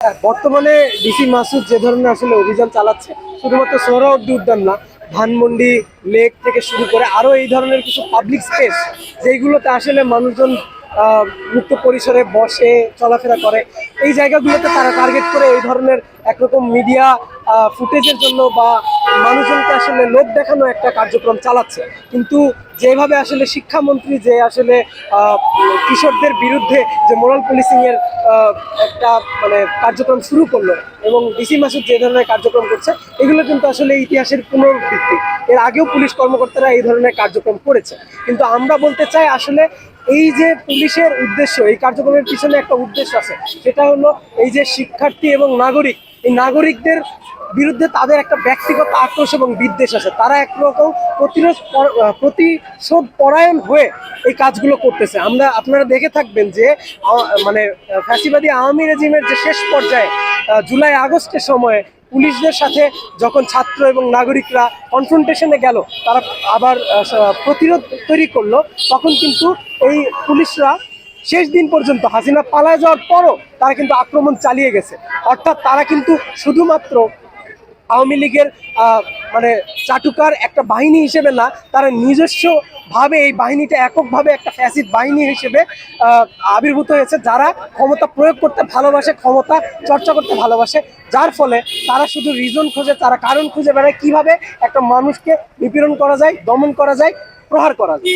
বর্তমানে ডিসি মাসুদ যে ধরনের আসলে অভিযান চালাচ্ছে, শুধুমাত্র সোহরাওয়ার্দী উদ্যান না, ধানমন্ডি লেক থেকে শুরু করে আরো এই ধরনের কিছু পাবলিক স্পেস যেইগুলোতে আসলে মানুষজন মুক্ত পরিসরে বসে চলাফেরা করে, এই জায়গাগুলোতে তারা টার্গেট করে এই ধরনের একরকম মিডিয়া ফুটেজের জন্য বা মানুষজনকে আসলে লোক দেখানো একটা কার্যক্রম চালাচ্ছে। কিন্তু যেভাবে আসলে শিক্ষামন্ত্রী যে আসলে কিশোরদের বিরুদ্ধে যে মোরাল পুলিশিং এর একটা মানে কার্যক্রম শুরু করলো এবং ডিসি মাসুদ যে ধরনের কার্যক্রম করছে, এগুলো কিন্তু আসলে ইতিহাসের পুনরাবৃত্তি। এর আগেও পুলিশ কর্মকর্তারা এই ধরনের কার্যক্রম করেছে। কিন্তু আমরা বলতে চাই আসলে এই যে পুলিশের উদ্দেশ্য, এই কার্যক্রমের পিছনে একটা উদ্দেশ্য আছে, সেটা হলো এই যে শিক্ষার্থী এবং নাগরিক, এই নাগরিকদের বিরুদ্ধে তাদের একটা ব্যক্তিগত আক্রোশ এবং বিদ্বেষ আছে। তারা একরকম প্রতিশোধ পরায়ণ হয়ে এই কাজগুলো করতেছে। আপনারা দেখে থাকবেন যে মানে ফ্যাসিবাদী আওয়ামী রেজিমের যে শেষ পর্যায়ে জুলাই আগস্টের সময় পুলিশদের সাথে যখন ছাত্র এবং নাগরিকরা কনফ্রন্টেশনে গেল, তারা আবার প্রতিরোধ তৈরি করলো, তখন কিন্তু এই পুলিশরা শেষ দিন পর্যন্ত হাসিনা পালায় যাওয়ার পরও তারা কিন্তু আক্রমণ চালিয়ে গেছে। অর্থাৎ তারা কিন্তু শুধুমাত্র আওয়ামী লীগের মানে চাটুকার একটা বাহিনী হিসেবে না, তারা নিজস্ব ভাবে এই বাহিনীটা এককভাবে একটা ফ্যাসিড বাহিনী হিসেবে আবির্ভূত হয়েছে, যারা ক্ষমতা প্রয়োগ করতে ভালোবাসে, ক্ষমতা চর্চা করতে ভালোবাসে, যার ফলে তারা শুধু রিজন খোঁজে, তারা কারণ খুঁজে বেড়ায় কিভাবে একটা মানুষকে নিপীড়ন করা যায়, দমন করা যায়, প্রহার করা যায়।